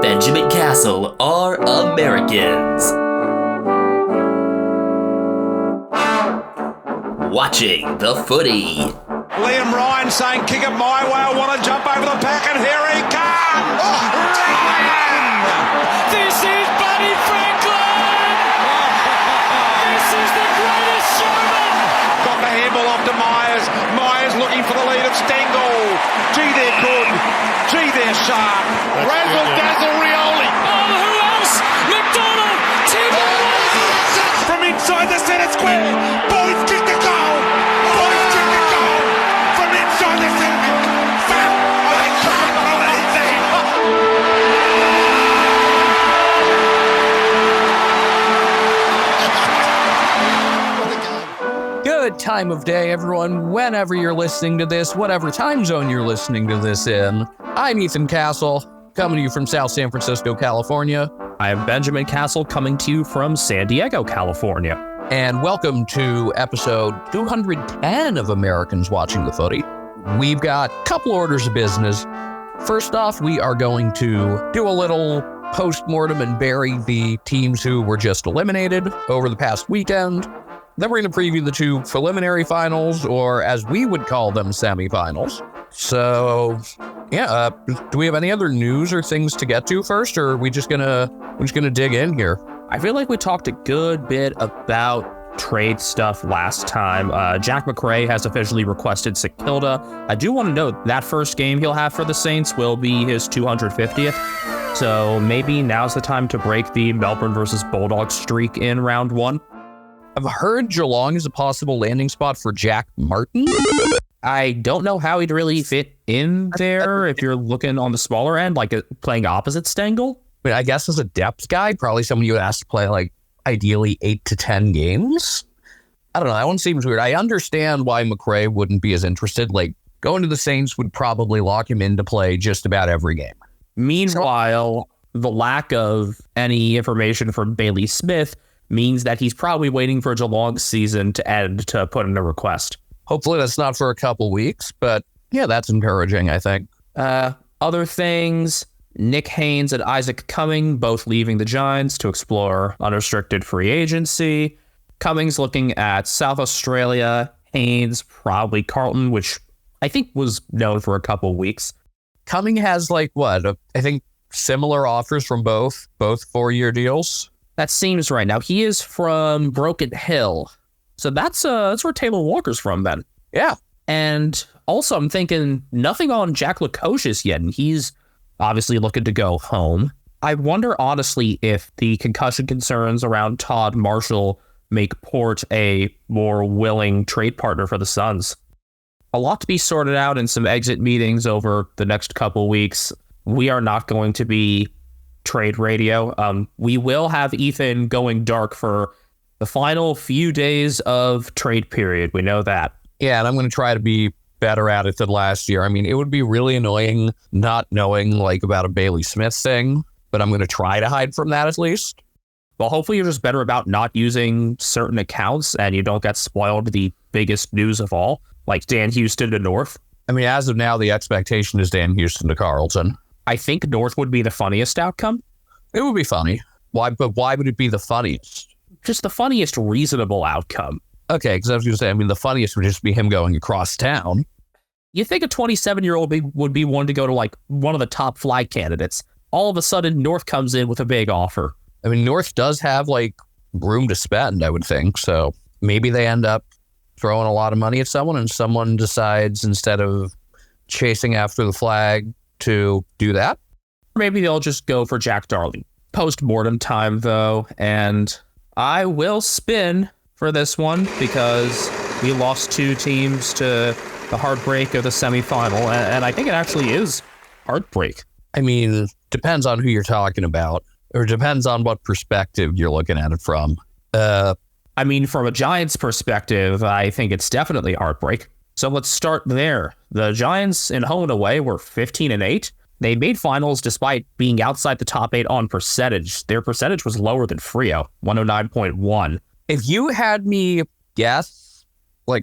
Benjamin Castle are Americans. Watching the footy. Liam Ryan saying, kick it my way, I want to jump over the pack, and here he comes! Ryan! This is Buddy Franklin! This is the greatest showman! Got the handball off to Myers. Myers looking for the lead of Stengel. Gee, they're good. Gee, they're sharp. Razzle dazzle Rioli. Oh, who else? McDonald! From inside the centre square. Boys kick the goal. Boys kick the goal. From inside the centre. Foul. I can't believe that. Good time of day, everyone, whenever you're listening to this, whatever time zone you're listening to this in. I'm Ethan Castle, coming to you from South San Francisco, California. I am Benjamin Castle, coming to you from San Diego, California. And welcome to episode 210 of Americans Watching the Footy. We've got a couple orders of business. First off, we are going to do a little postmortem and bury the teams who were just eliminated over the past weekend. Then we're going to preview the two preliminary finals, or as we would call them, semifinals. So, yeah, do we have any other news or things to get to first, or are we just gonna dig in here? I feel like we talked a good bit about trade stuff last time. Jack McRae has officially requested St Kilda. I do want to note that first game he'll have for the Saints will be his 250th. So maybe now's the time to break the Melbourne versus Bulldogs streak in round one. I've heard Geelong is a possible landing spot for Jack Martin. I don't know how he'd really fit in there if you're looking on the smaller end, like playing opposite Stengel. I mean, I guess as a depth guy, probably someone you would ask to play like ideally 8 to 10 games. I don't know. That one seems weird. I understand why McRae wouldn't be as interested. Like going to the Saints would probably lock him in to play just about every game. Meanwhile, the lack of any information from Bailey Smith means that he's probably waiting for Geelong's season to end to put in a request. Hopefully that's not for a couple weeks, but yeah, that's encouraging, I think. Other things, Nick Haynes and Isaac Cumming both leaving the Giants to explore unrestricted free agency. Cummings looking at South Australia, Haynes probably Carlton, which I think was known for a couple weeks. Cumming has I think similar offers from both 4-year deals. That seems right. Now, he is from Broken Hill. So that's where Taylor Walker's from, Ben. Yeah. And also, I'm thinking nothing on Jack Lukosius yet, and he's obviously looking to go home. I wonder, honestly, if the concussion concerns around Todd Marshall make Port a more willing trade partner for the Suns. A lot to be sorted out in some exit meetings over the next couple weeks. We are not going to be trade radio. We will have Ethan going dark for the final few days of trade period. We know that. Yeah, and I'm going to try to be better at it than last year. I mean, it would be really annoying not knowing about a Bailey Smith thing, but I'm going to try to hide from that at least. Well, hopefully you're just better about not using certain accounts and you don't get spoiled the biggest news of all, like Dan Houston to North. I mean, as of now, the expectation is Dan Houston to Carlton. I think North would be the funniest outcome. It would be funny. Why? But why would it be the funniest? Just the funniest reasonable outcome. Okay, because I was going to say, I mean, the funniest would just be him going across town. You think a 27-year-old would be one to go to one of the top flag candidates. All of a sudden, North comes in with a big offer. I mean, North does have room to spend, I would think. So maybe they end up throwing a lot of money at someone and someone decides instead of chasing after the flag to do that. Maybe they'll just go for Jack Darling. Post-mortem time, though, and I will spin for this one because we lost 2 teams to the heartbreak of the semifinal, and I think it actually is heartbreak. I mean, depends on who you're talking about, or depends on what perspective you're looking at it from. I mean, from a Giants perspective, I think it's definitely heartbreak. So let's start there. The Giants in home and away were 15-8. They made finals despite being outside the top 8 on percentage. Their percentage was lower than Freo, 109.1. If you had me guess,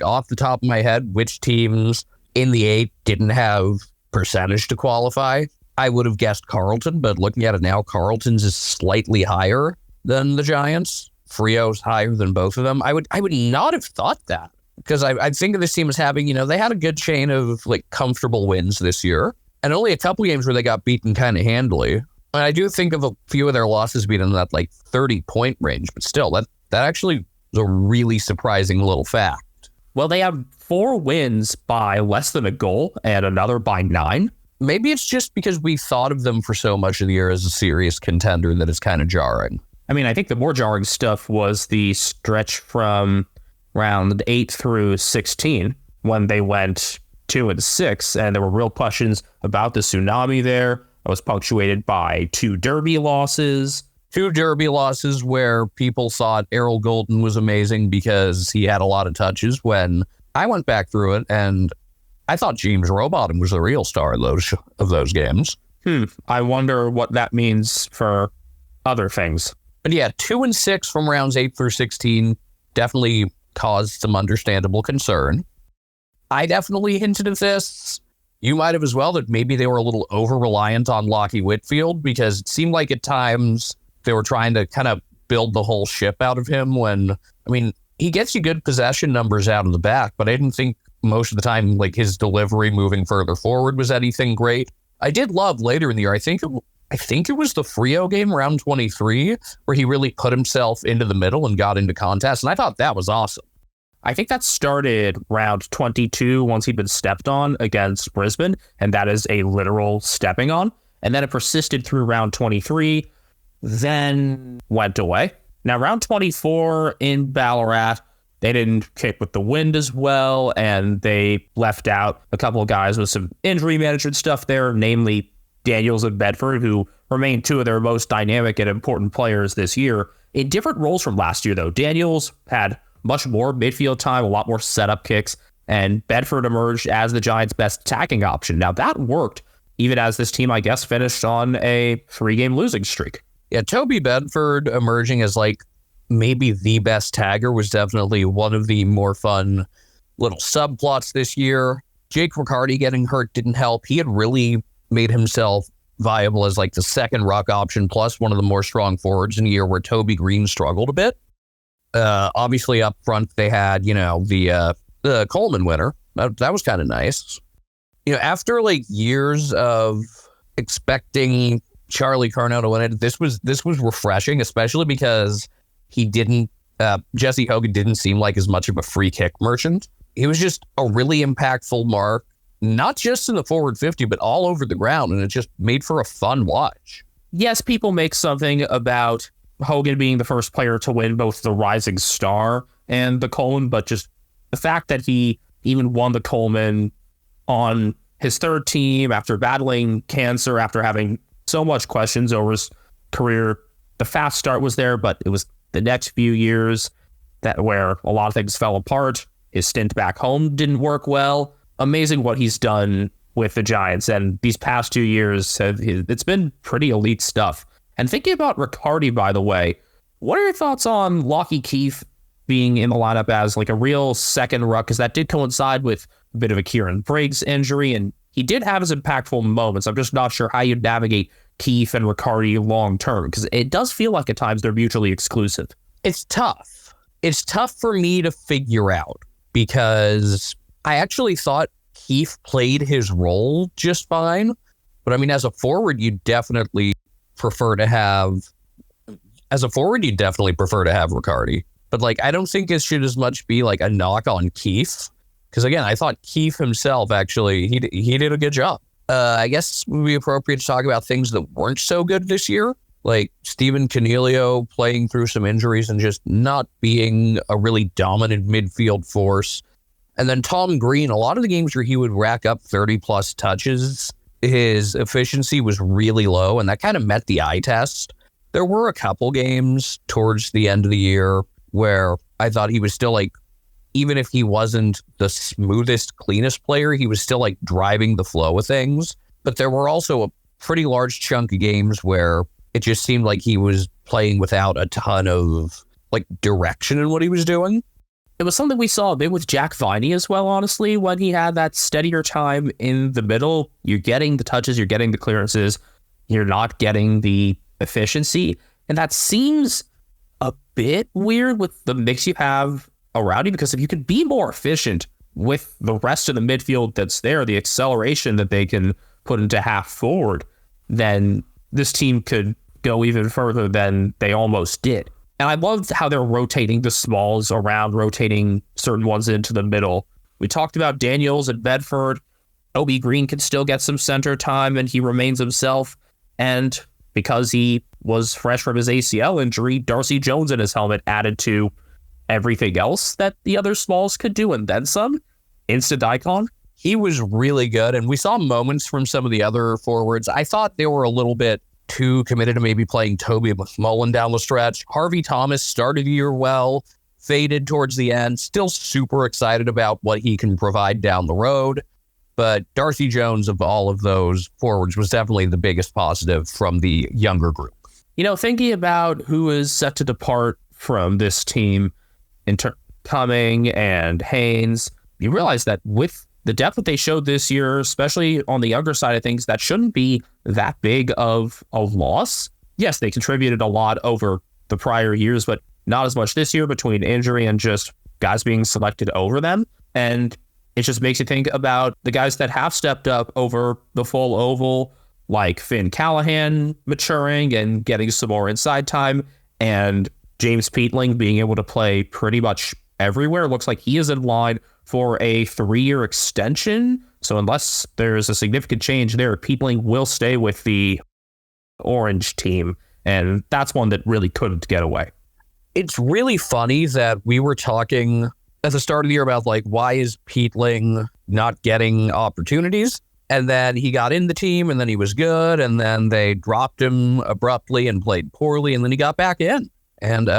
off the top of my head, which teams in the 8 didn't have percentage to qualify, I would have guessed Carlton, but looking at it now, Carlton's is slightly higher than the Giants. Frio's higher than both of them. I would not have thought that, because I think of this team as having, they had a good chain of comfortable wins this year, and only a couple games where they got beaten kind of handily. And I do think of a few of their losses being in that 30-point range, but still, that actually was a really surprising little fact. Well, they have 4 wins by less than a goal and another by 9. Maybe it's just because we thought of them for so much of the year as a serious contender that it's kind of jarring. I mean, I think the more jarring stuff was the stretch from round 8 through 16 when they went 2-6, and there were real questions about the tsunami there. It was punctuated by 2 derby losses. 2 derby losses where people thought Errol Golden was amazing because he had a lot of touches, when I went back through it and I thought James Rowbottom was the real star of those games. I wonder what that means for other things. But yeah, 2-6 from rounds 8 through 16 definitely caused some understandable concern. I definitely hinted at this. You might have as well, that maybe they were a little over-reliant on Lachie Whitfield, because it seemed like at times they were trying to kind of build the whole ship out of him when, he gets you good possession numbers out of the back, but I didn't think most of the time his delivery moving further forward was anything great. I did love later in the year, I think it was the Frio game, round 23, where he really put himself into the middle and got into contests, and I thought that was awesome. I think that started round 22 once he'd been stepped on against Brisbane, and that is a literal stepping on. And then it persisted through round 23, then went away. Now, round 24 in Ballarat, they didn't kick with the wind as well, and they left out a couple of guys with some injury management stuff there, namely Daniels and Bedford, who remain 2 of their most dynamic and important players this year, in different roles from last year, though. Daniels had much more midfield time, a lot more setup kicks, and Bedford emerged as the Giants' best attacking option. Now, that worked, even as this team, I guess, finished on a 3-game losing streak. Yeah, Toby Bedford emerging as maybe the best tagger was definitely one of the more fun little subplots this year. Jake Riccardi getting hurt didn't help. He had really made himself viable as the second ruck option, plus one of the more strong forwards in a year where Toby Green struggled a bit. Obviously up front they had, the Coleman winner. That was kind of nice. After years of expecting Charlie Curnow to win it, this was refreshing, especially because Jesse Hogan didn't seem like as much of a free kick merchant. He was just a really impactful mark, not just in the forward 50, but all over the ground, and it just made for a fun watch. Yes, people make something about Hogan being the first player to win both the Rising Star and the Coleman, but just the fact that he even won the Coleman on his 3rd team after battling cancer, after having so much questions over his career. The fast start was there, but it was the next few years where a lot of things fell apart. His stint back home didn't work well. Amazing what he's done with the Giants, and these past 2 years, it's been pretty elite stuff. And thinking about Riccardi, by the way, what are your thoughts on Lachie Keefe being in the lineup as a real second ruck? Because that did coincide with a bit of a Kieran Briggs injury, and he did have his impactful moments. I'm just not sure how you navigate Keefe and Riccardi long term, because it does feel like at times they're mutually exclusive. It's tough. It's tough for me to figure out, because I actually thought Keefe played his role just fine. But as a forward, you definitely prefer to have Riccardi. But I don't think it should as much be a knock on Keefe. Because again, I thought Keefe himself actually, he did a good job. I guess it would be appropriate to talk about things that weren't so good this year, like Stephen Canelio playing through some injuries and just not being a really dominant midfield force. And then Tom Green, a lot of the games where he would rack up 30-plus touches, his efficiency was really low, and that kind of met the eye test. There were a couple games towards the end of the year where I thought he was still even if he wasn't the smoothest, cleanest player, he was still driving the flow of things. But there were also a pretty large chunk of games where it just seemed like he was playing without a ton of direction in what he was doing. It was something we saw a bit with Jack Viney as well, honestly, when he had that steadier time in the middle. You're getting the touches, you're getting the clearances, you're not getting the efficiency. And that seems a bit weird with the mix you have around you, because if you could be more efficient with the rest of the midfield that's there, the acceleration that they can put into half forward, then this team could go even further than they almost did. And I loved how they're rotating the smalls around, rotating certain ones into the middle. We talked about Daniels at Bedford. Obi Green can still get some center time, and he remains himself. And because he was fresh from his ACL injury, Darcy Jones in his helmet added to everything else that the other smalls could do, and then some. Instant icon. He was really good, and we saw moments from some of the other forwards. I thought they were a little bit too committed to maybe playing Toby McMullen down the stretch. Harvey Thomas started the year well, faded towards the end. Still super excited about what he can provide down the road. But Darcy Jones, of all of those forwards, was definitely the biggest positive from the younger group. You know, thinking about who is set to depart from this team, Cumming and Haynes, you realize that with the depth that they showed this year, especially on the younger side of things, that shouldn't be that big of a loss. Yes, they contributed a lot over the prior years, but not as much this year between injury and just guys being selected over them. And it just makes you think about the guys that have stepped up over the full oval, like Finn Callahan maturing and getting some more inside time, and James Peatling being able to play pretty much everywhere. Looks like he is in line for a 3-year extension. So unless there's a significant change there, Peatling will stay with the Orange team. And that's one that really couldn't get away. It's really funny that we were talking at the start of the year about, like, why is Peatling not getting opportunities? And then he got in the team, and then he was good, and then they dropped him abruptly and played poorly, and then he got back in. And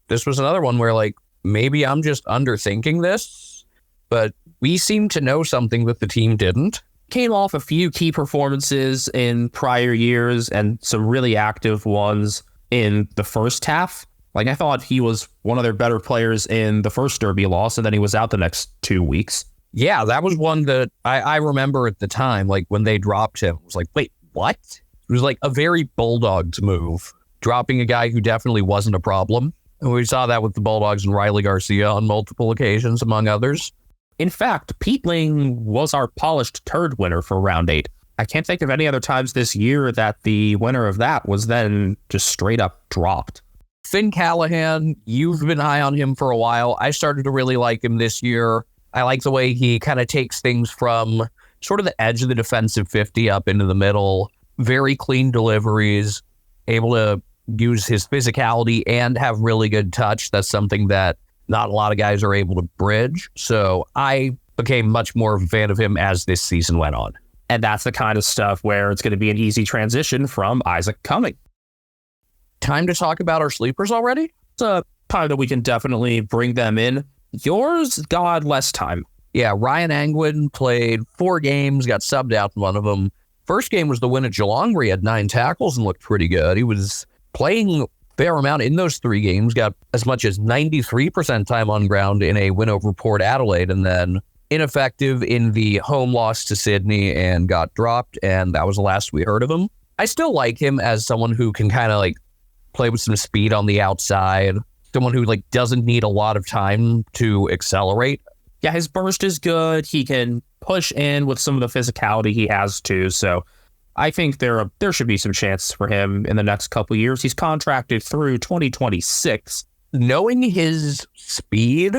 this was another one where, like, maybe I'm just underthinking this, but we seem to know something that the team didn't. Came off a few key performances in prior years and some really active ones in the first half. Like, I thought he was one of their better players in the first Derby loss, and then he was out the next 2 weeks. Yeah, that was one that I remember at the time, like, when they dropped him. It was like, wait, what? It was like a very Bulldogs move, dropping a guy who definitely wasn't a problem. And we saw that with the Bulldogs and Riley Garcia on multiple occasions, among others. In fact, Peatling was our polished turd winner for round 8. I can't think of any other times this year that the winner of that was then just straight up dropped. Finn Callahan, you've been high on him for a while. I started to really like him this year. I like the way he kind of takes things from sort of the edge of the defensive 50 up into the middle. Very clean deliveries, able to use his physicality and have really good touch. That's something that not a lot of guys are able to bridge. So I became much more of a fan of him as this season went on. And that's the kind of stuff where it's going to be an easy transition from Isaac Cumming. Time to talk about our sleepers already? It's a time that we can definitely bring them in. Yours got less time. Yeah, Ryan Angwin played 4 games, got subbed out in one of them. First game was the win at Geelong, where he had 9 tackles and looked pretty good. He was playing a fair amount in those 3 games, got as much as 93% time on ground in a win over Port Adelaide, and then ineffective in the home loss to Sydney and got dropped, and that was the last we heard of him. I still like him as someone who can kind of like play with some speed on the outside, someone who like doesn't need a lot of time to accelerate. Yeah, his burst is good. He can push in with some of the physicality he has too. So I think there should be some chance for him in the next couple of years. He's contracted through 2026. Knowing his speed,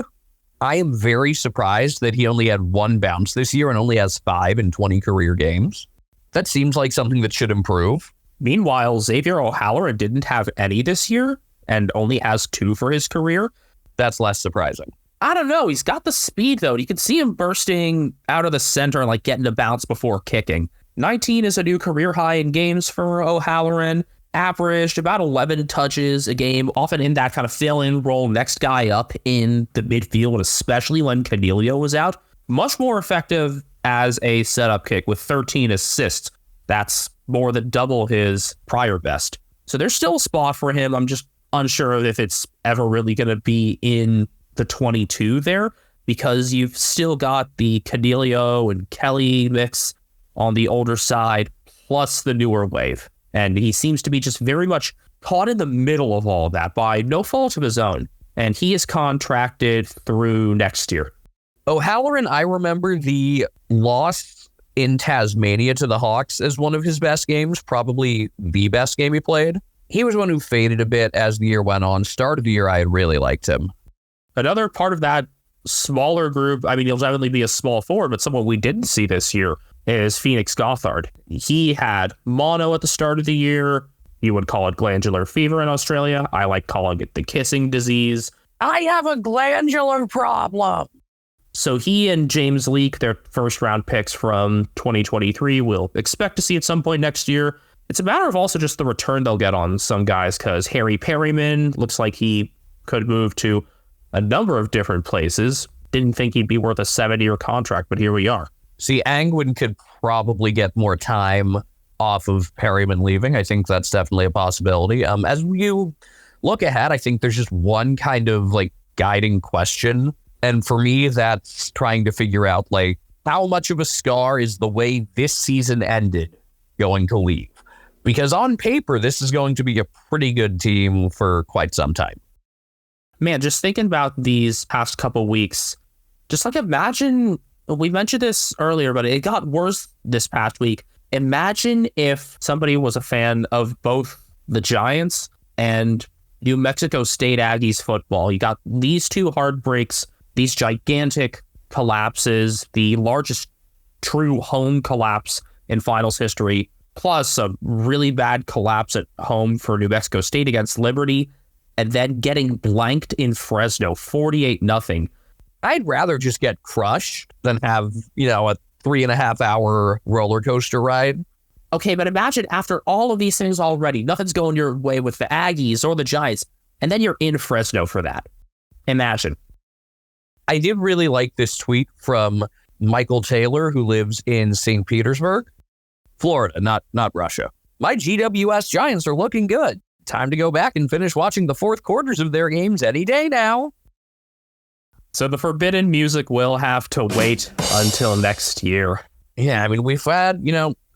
I am very surprised that he only had 1 bounce this year and only has 5 in 20 career games. That seems like something that should improve. Meanwhile, Xavier O'Halloran didn't have any this year and only has 2 for his career. That's less surprising. I don't know. He's got the speed, though. You can see him bursting out of the center and like getting a bounce before kicking. 19 is a new career high in games for O'Halloran. Averaged about 11 touches a game, often in that kind of fill-in role, next guy up in the midfield, especially when Canelio was out. Much more effective as a setup kick with 13 assists. That's more than double his prior best. So there's still a spot for him. I'm just unsure if it's ever really going to be in the 22 there, because you've still got the Canelio and Kelly mix on the older side, plus the newer wave. And he seems to be just very much caught in the middle of all of that by no fault of his own. And he is contracted through next year. O'Halloran, I remember the loss in Tasmania to the Hawks as one of his best games, probably the best game he played. He was one who faded a bit as the year went on. Start of the year, I had really liked him. Another part of that smaller group, I mean, he'll definitely be a small forward, but someone we didn't see this year is Phoenix Gothard. He had mono at the start of the year. You would call it glandular fever in Australia. I like calling it the kissing disease. I have a glandular problem. So he and James Leake, their first round picks from 2023, we'll expect to see at some point next year. It's a matter of also just the return they'll get on some guys, because Harry Perryman looks like he could move to a number of different places. Didn't think he'd be worth a 7-year contract, but here we are. See, Angwin could probably get more time off of Perryman leaving. I think that's definitely a possibility. As you look ahead, I think there's just one kind of like guiding question. And for me, that's trying to figure out like how much of a scar is the way this season ended going to leave? Because on paper, this is going to be a pretty good team for quite some time. Man, just thinking about these past couple weeks, just like imagine, we mentioned this earlier, but it got worse this past week. Imagine if somebody was a fan of both the Giants and New Mexico State Aggies football. You got these two heartbreaks, these gigantic collapses, the largest true home collapse in finals history, plus a really bad collapse at home for New Mexico State against Liberty, and then getting blanked in Fresno, 48-0. I'd rather just get crushed than have, a 3.5-hour roller coaster ride. Okay, but imagine after all of these things already, nothing's going your way with the Aggies or the Giants, and then you're in Fresno for that. Imagine. I did really like this tweet from Michael Taylor, who lives in St. Petersburg, Florida, not Russia. My GWS Giants are looking good. Time to go back and finish watching the fourth quarters of their games any day now. So the forbidden music will have to wait until next year. Yeah, I mean, we've had,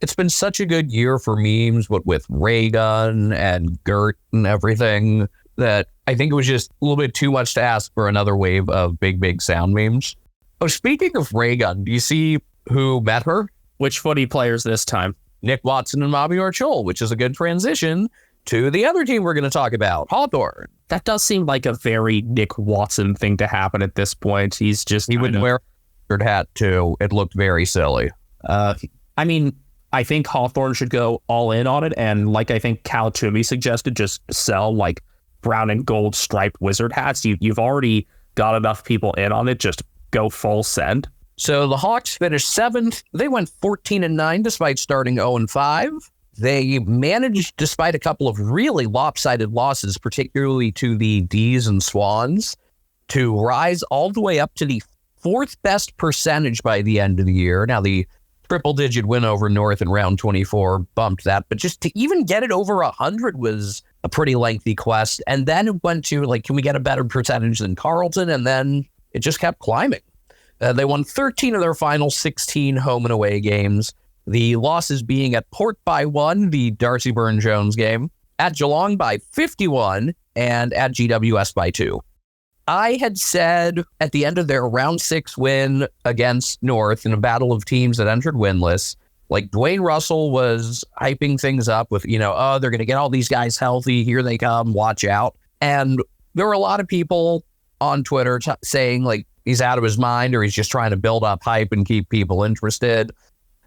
it's been such a good year for memes, but with Raygun and Gert and everything, that I think it was just a little bit too much to ask for another wave of big sound memes. Oh, speaking of Raygun, do you see who met her? Which Footy players this time? Nick Watson and Bobby Orchol, which is a good transition to the other team we're going to talk about, Hawthorn. That does seem like a very Nick Watson thing to happen at this point. He would wear a hat too. It looked very silly. I mean, I think Hawthorn should go all in on it, and like I think Cal Toomey suggested, just sell like brown and gold striped wizard hats. You've already got enough people in on it. Just go full send. So the Hawks finished 7th. They went 14-9 despite starting 0-5. They managed, despite a couple of really lopsided losses, particularly to the D's and Swans, to rise all the way up to the 4th best percentage by the end of the year. Now, the triple-digit win over North in round 24 bumped that, but just to even get it over 100 was a pretty lengthy quest. And then it went to, can we get a better percentage than Carleton? And then it just kept climbing. They won 13 of their final 16 home and away games. The losses being at Port by 1, the Darcy Byrne-Jones game, at Geelong by 51, and at GWS by 2. I had said at the end of their round 6 win against North in a battle of teams that entered winless, Dwayne Russell was hyping things up with, they're going to get all these guys healthy. Here they come. Watch out. And there were a lot of people on Twitter saying, he's out of his mind or he's just trying to build up hype and keep people interested.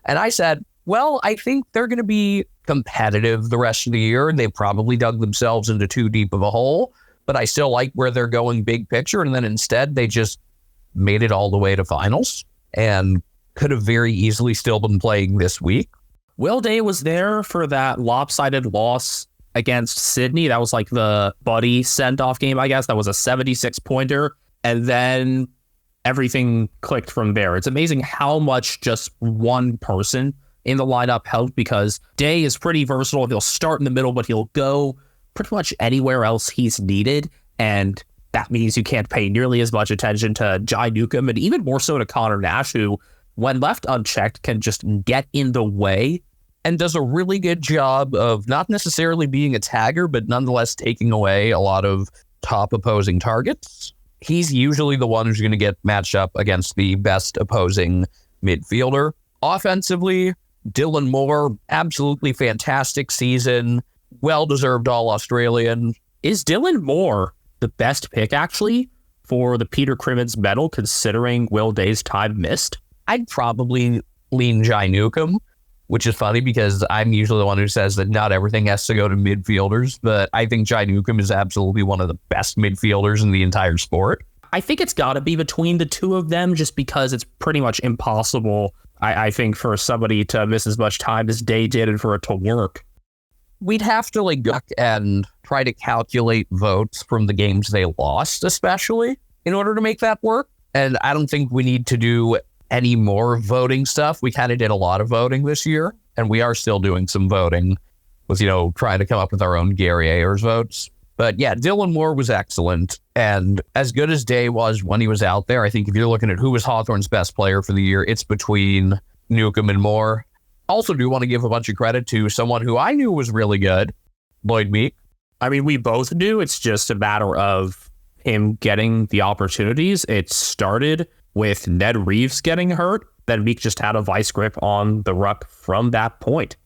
And I said, well, I think they're going to be competitive the rest of the year. They probably dug themselves into too deep of a hole, but I still like where they're going big picture. And then instead, they just made it all the way to finals and could have very easily still been playing this week. Will Day was there for that lopsided loss against Sydney. That was the buddy send-off game, I guess. That was a 76-pointer. And then everything clicked from there. It's amazing how much just one person in the lineup helped, because Day is pretty versatile. He'll start in the middle, but he'll go pretty much anywhere else he's needed. And That means you can't pay nearly as much attention to Jai Newcomb and even more so to Connor Nash, who, when left unchecked, can just get in the way and does a really good job of not necessarily being a tagger, but nonetheless taking away a lot of top opposing targets. He's usually the one who's going to get matched up against the best opposing midfielder. Offensively, Dylan Moore, absolutely fantastic season. Well-deserved All-Australian. Is Dylan Moore the best pick, actually, for the Peter Crimmins medal, considering Will Day's time missed? I'd probably lean Jai Newcomb, which is funny because I'm usually the one who says that not everything has to go to midfielders, but I think Jai Newcomb is absolutely one of the best midfielders in the entire sport. I think it's got to be between the two of them just because it's pretty much impossible, I think, for somebody to miss as much time as Day did and for it to work. We'd have to look and try to calculate votes from the games they lost, especially, in order to make that work. And I don't think we need to do any more voting stuff. We kind of did a lot of voting this year, and we are still doing some voting with, trying to come up with our own Gary Ayers votes. But yeah, Dylan Moore was excellent. And as good as Day was when he was out there, I think if you're looking at who was Hawthorn's best player for the year, it's between Newcomb and Moore. Also do want to give a bunch of credit to someone who I knew was really good, Lloyd Meek. I mean, we both knew. It's just a matter of him getting the opportunities. It started with Ned Reeves getting hurt. Then Meek just had a vice grip on the ruck from that point.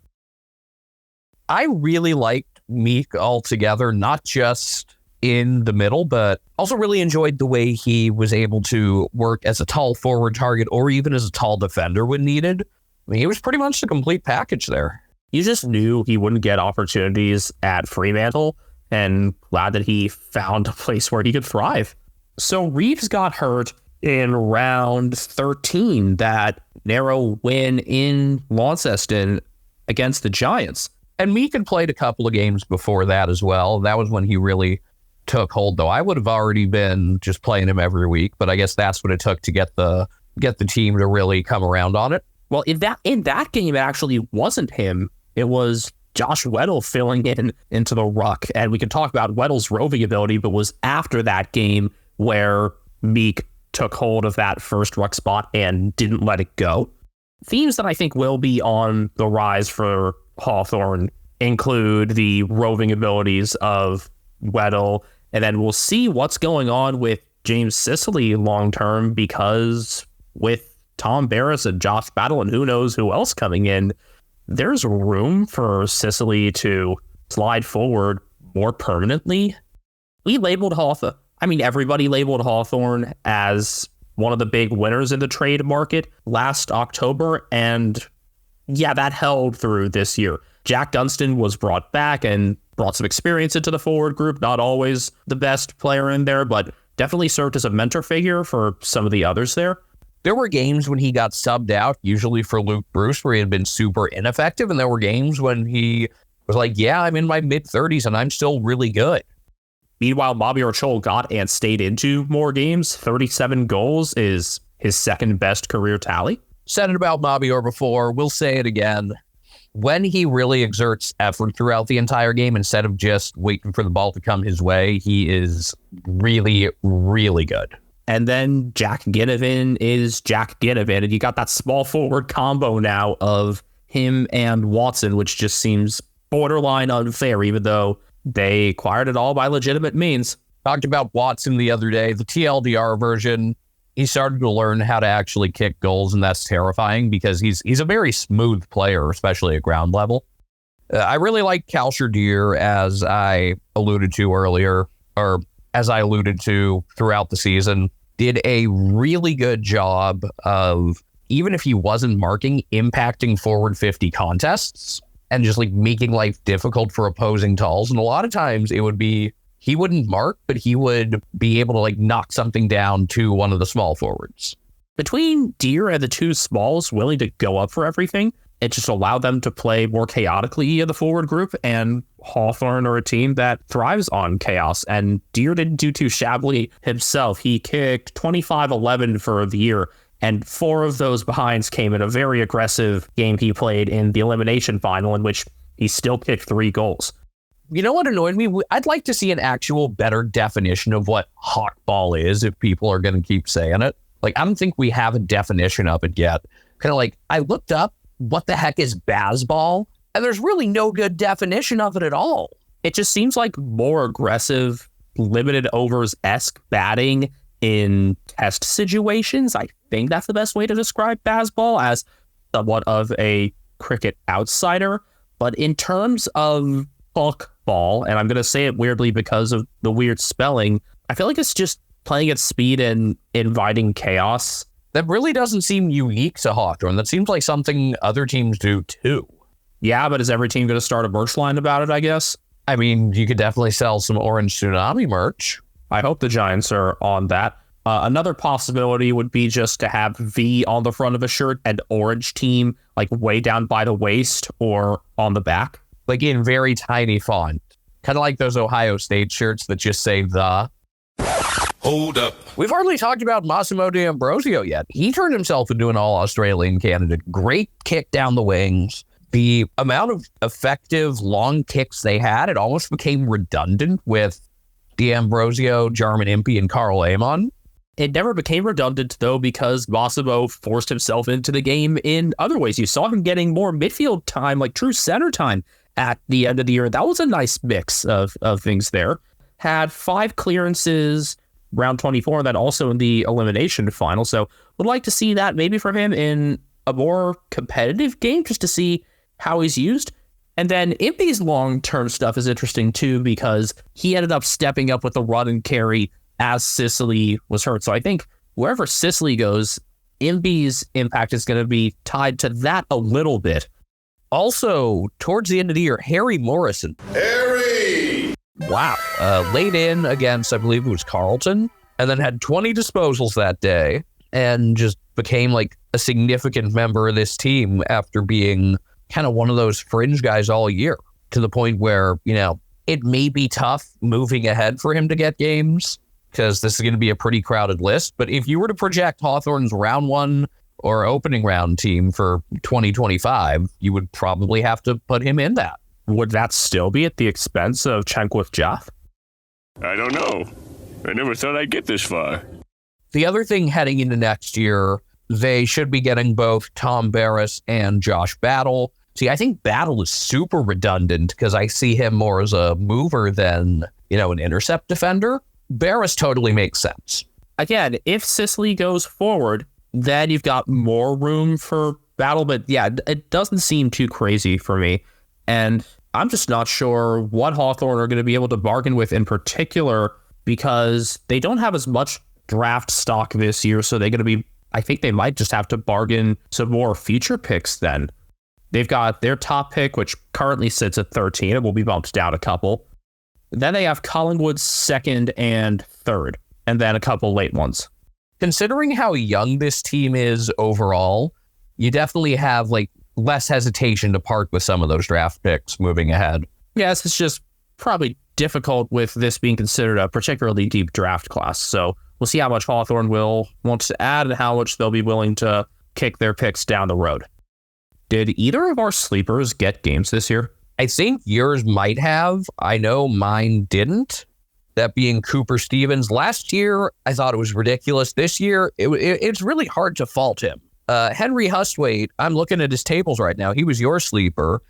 I really liked Meek altogether, not just in the middle, but also really enjoyed the way he was able to work as a tall forward target or even as a tall defender when needed. I mean, he was pretty much the complete package there. You just knew he wouldn't get opportunities at Fremantle, and glad that he found a place where he could thrive. So Reeves got hurt in round 13, that narrow win in Launceston against the Giants. And Meek had played a couple of games before that as well. That was when he really took hold, though. I would have already been just playing him every week, but I guess that's what it took to get the team to really come around on it. Well, in that game, it actually wasn't him. It was Josh Weddle filling into the ruck. And we can talk about Weddle's roving ability, but it was after that game where Meek took hold of that first ruck spot and didn't let it go. Themes that I think will be on the rise for Hawthorn include the roving abilities of Weddle, and then we'll see what's going on with James Sicily long-term, because with Tom Barris and Josh Battle and who knows who else coming in, there's room for Sicily to slide forward more permanently. We labeled Hawthorn, everybody labeled Hawthorn as one of the big winners in the trade market last October, and yeah, that held through this year. Jack Dunstan was brought back and brought some experience into the forward group, not always the best player in there, but definitely served as a mentor figure for some of the others there. There were games when he got subbed out, usually for Luke Bruce, where he had been super ineffective. And there were games when he was like, yeah, I'm in my mid-30s and I'm still really good. Meanwhile, Bobby Archol got and stayed into more games. 37 goals is his second best career tally. Said it about Bobby Orr before. We'll say it again. When he really exerts effort throughout the entire game, instead of just waiting for the ball to come his way, he is really, really good. And then Jack Ginnivan is Jack Ginnivan, and you got that small forward combo now of him and Watson, which just seems borderline unfair, even though they acquired it all by legitimate means. Talked about Watson the other day, the TLDR version. He started to learn how to actually kick goals, and that's terrifying because he's a very smooth player, especially at ground level. I really like Cal Sherdeer, as I alluded to earlier, or as I alluded to throughout the season. Did a really good job of, even if he wasn't marking, impacting forward 50 contests and just like making life difficult for opposing talls. And a lot of times it would be, he wouldn't mark, but he would be able to like knock something down to one of the small forwards. Between Deer and the two smalls willing to go up for everything, it just allowed them to play more chaotically in the forward group, and Hawthorn are a team that thrives on chaos, and Deer didn't do too shabbily himself. He kicked 25-11 for the year, and 4 of those behinds came in a very aggressive game he played in the elimination final, in which he still kicked 3 goals. You know what annoyed me? I'd like to see an actual better definition of what hawk ball is if people are going to keep saying it. Like, I don't think we have a definition of it yet. Kind of like, I looked up what the heck is baseball, and there's really no good definition of it at all. It just seems like more aggressive, limited overs-esque batting in test situations. I think that's the best way to describe baseball as somewhat of a cricket outsider. But in terms of hawk ball, and I'm going to say it weirdly because of the weird spelling, I feel like it's just playing at speed and inviting chaos. That really doesn't seem unique to Hawthorne. That seems like something other teams do too. Yeah, but is every team going to start a merch line about it, I guess? I mean, you could definitely sell some Orange Tsunami merch. I hope the Giants are on that. Another possibility would be just to have V on the front of a shirt and orange team, like way down by the waist or on the back. Like in very tiny font. Kind of like those Ohio State shirts that just say the. Hold up. We've hardly talked about Massimo D'Ambrosio yet. He turned himself into an all-Australian candidate. Great kick down the wings. The amount of effective long kicks they had, it almost became redundant with D'Ambrosio, Jarman Impey, and Carl Amon. It never became redundant, though, because Massimo forced himself into the game in other ways. You saw him getting more midfield time, like true center time at the end of the year. That was a nice mix of things there. Had 5 clearances, round 24, and then also in the elimination final. So would like to see that maybe for him in a more competitive game, just to see how he's used. And then Impey's long-term stuff is interesting too, because he ended up stepping up with the run and carry as Sicily was hurt. So I think wherever Sicily goes, Impey's impact is going to be tied to that a little bit. Also, towards the end of the year, Harry Morrison. Harry! Wow. Laid in against, I believe it was Carlton, and then had 20 disposals that day, and just became like a significant member of this team after being kind of one of those fringe guys all year, to the point where, you know, it may be tough moving ahead for him to get games because this is going to be a pretty crowded list. But if you were to project Hawthorne's round 1 or opening round team for 2025, you would probably have to put him in that. Would that still be at the expense of Chankworth Jaff? I don't know. I never thought I'd get this far. The other thing heading into next year, they should be getting both Tom Barris and Josh Battle. See, I think Battle is super redundant because I see him more as a mover than, you know, an intercept defender. Barris totally makes sense. Again, if Sicily goes forward, then you've got more room for Battle. But yeah, it doesn't seem too crazy for me. And I'm just not sure what Hawthorne are going to be able to bargain with in particular, because they don't have as much draft stock this year. So they're going to be, I think they might just have to bargain some more future picks then. They've got their top pick, which currently sits at 13. It will be bumped down a couple. Then they have Collingwood's 2nd and 3rd, and then a couple late ones. Considering how young this team is overall, you definitely have like less hesitation to part with some of those draft picks moving ahead. Yes, it's just probably difficult with this being considered a particularly deep draft class. So we'll see how much Hawthorne will want to add and how much they'll be willing to kick their picks down the road. Did either of our sleepers get games this year? I think yours might have. I know mine didn't. That being Cooper Stevens. Last year, I thought it was ridiculous. This year, it's really hard to fault him. Henry Hustwaite, I'm looking at his tables right now. He was your sleeper.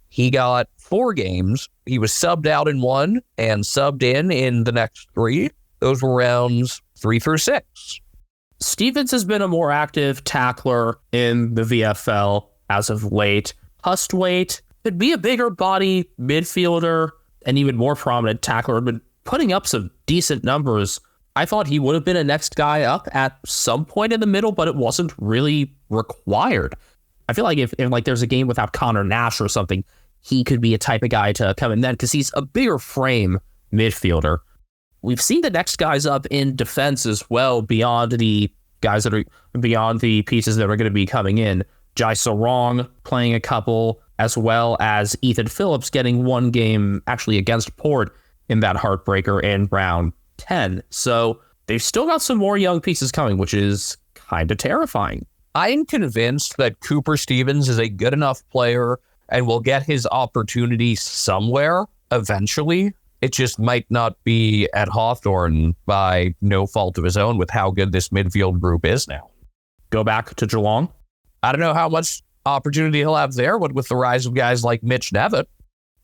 He got 4 games. He was subbed out in 1 and subbed in the next 3. Those were rounds 3 through 6. Stevens has been a more active tackler in the VFL as of late. Hustwaite could be a bigger body midfielder and even more prominent tackler, but putting up some decent numbers. I thought he would have been a next guy up at some point in the middle, but it wasn't really required. I feel like if like there's a game without Connor Nash or something, he could be a type of guy to come in then, because he's a bigger frame midfielder. We've seen the next guys up in defense as well, beyond the guys that are beyond the pieces that are going to be coming in. Jai Sarong playing a couple, as well as Ethan Phillips getting 1 game actually against Port in that heartbreaker in round 10. So they've still got some more young pieces coming, which is kind of terrifying. I am convinced that Cooper Stevens is a good enough player and will get his opportunity somewhere. eventually. It just might not be at Hawthorn by no fault of his own with how good this midfield group is now. Go back to Geelong. I don't know how much opportunity he'll have there with the rise of guys like Mitch Nevitt.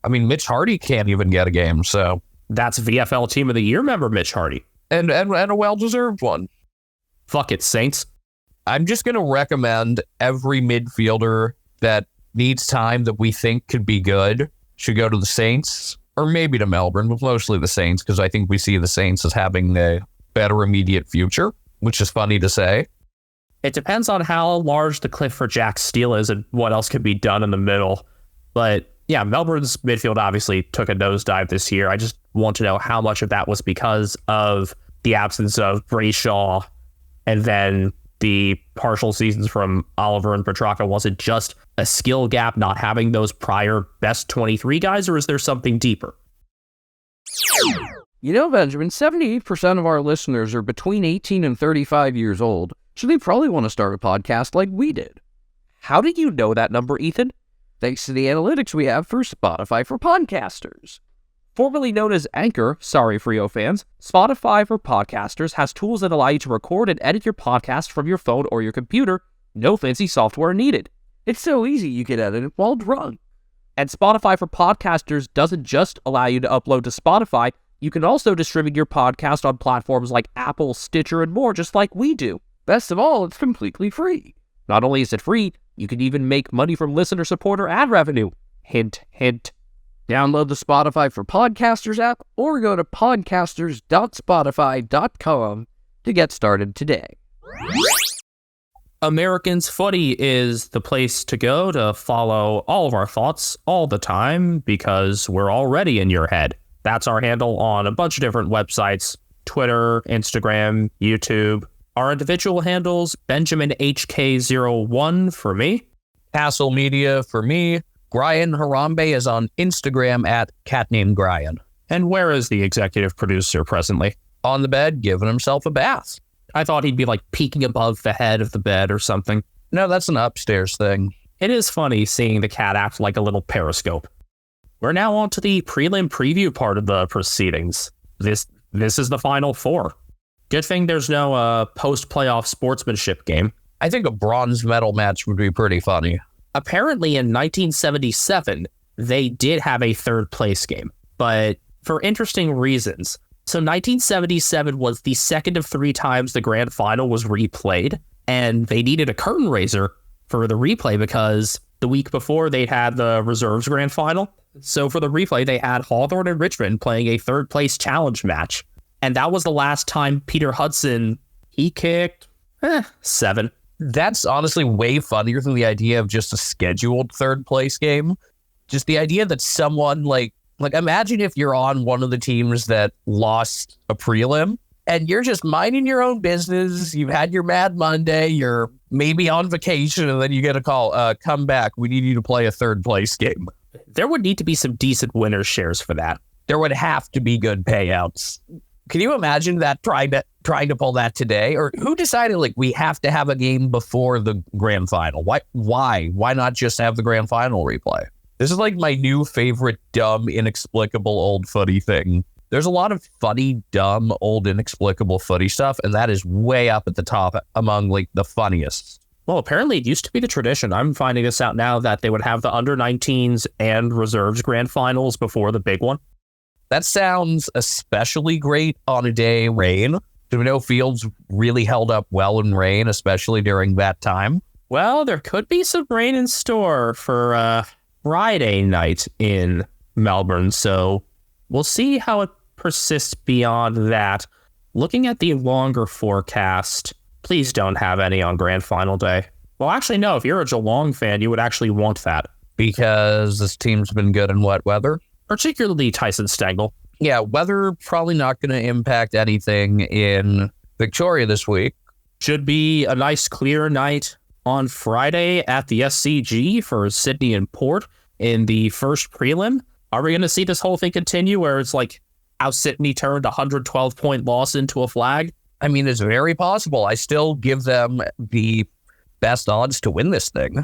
I mean, Mitch Hardy can't even get a game, so... That's VFL Team of the Year member Mitch Hardy. And a well-deserved one. Fuck it, Saints. I'm just going to recommend every midfielder that needs time that we think could be good should go to the Saints, or maybe to Melbourne, but mostly the Saints, because I think we see the Saints as having a better immediate future, which is funny to say. It depends on how large the cliff for Jack Steele is and what else can be done in the middle. But yeah, Melbourne's midfield obviously took a nosedive this year. I just want to know how much of that was because of the absence of Brayshaw and then the partial seasons from Oliver and Petrarca. Was it just a skill gap, not having those prior best 23 guys, or is there something deeper? You know, Benjamin, 78% of our listeners are between 18 and 35 years old, so they probably want to start a podcast like we did. How did you know that number, Ethan? Thanks to the analytics we have for Spotify for Podcasters. Formerly known as Anchor, sorry Frio fans, Spotify for Podcasters has tools that allow you to record and edit your podcast from your phone or your computer. No fancy software needed. It's so easy you can edit it while drunk. And Spotify for Podcasters doesn't just allow you to upload to Spotify, you can also distribute your podcast on platforms like Apple, Stitcher, and more, just like we do. Best of all, it's completely free. Not only is it free, you can even make money from listener support or ad revenue. Hint, hint. Download the Spotify for Podcasters app or go to podcasters.spotify.com to get started today. Americans Footy is the place to go to follow all of our thoughts all the time because we're already in your head. That's our handle on a bunch of different websites, Twitter, Instagram, YouTube. Our individual handles, Benjamin HK01 for me. Castle Media for me. Brian Harambe is on Instagram at catnamedbrian. And where is the executive producer presently? On the bed, giving himself a bath. I thought he'd be like peeking above the head of the bed or something. No, that's an upstairs thing. It is funny seeing the cat act like a little periscope. We're now on to the prelim preview part of the proceedings. This is the Final Four. Good thing there's no post-playoff sportsmanship game. I think a bronze medal match would be pretty funny. Apparently in 1977, they did have a third place game, but for interesting reasons. So 1977 was the second of 3 times the grand final was replayed, and they needed a curtain raiser for the replay because the week before they had the reserves grand final. So for the replay, they had Hawthorn and Richmond playing a third place challenge match. And that was the last time Peter Hudson, he kicked 7. That's honestly way funnier than the idea of just a scheduled third place game. Just the idea that someone like imagine if you're on one of the teams that lost a prelim and you're just minding your own business. You've had your Mad Monday, you're maybe on vacation, and then you get a call, come back. We need you to play a third place game. There would need to be some decent winner's shares for that. There would have to be good payouts. Can you imagine that trying to pull that today? Or who decided like we have to have a game before the grand final? Why not just have the grand final replay? This is like my new favorite dumb, inexplicable old footy thing. There's a lot of funny, dumb, old, inexplicable footy stuff, and that is way up at the top among like the funniest. Well, apparently it used to be the tradition. I'm finding this out now that they would have the under-19s and reserves grand finals before the big one. That sounds especially great on a day rain. Do we know fields really held up well in rain, especially during that time? Well, there could be some rain in store for Friday night in Melbourne, so we'll see how it persists beyond that. Looking at the longer forecast, please don't have any on Grand Final Day. Well, actually, no. If you're a Geelong fan, you would actually want that. Because this team's been good in wet weather? Particularly Tyson Stengel. Yeah, weather probably not going to impact anything in Victoria this week. Should be a nice clear night on Friday at the SCG for Sydney and Port in the first prelim. Are we going to see this whole thing continue where it's like how Sydney turned a 112-point loss into a flag? I mean, it's very possible. I still give them the best odds to win this thing.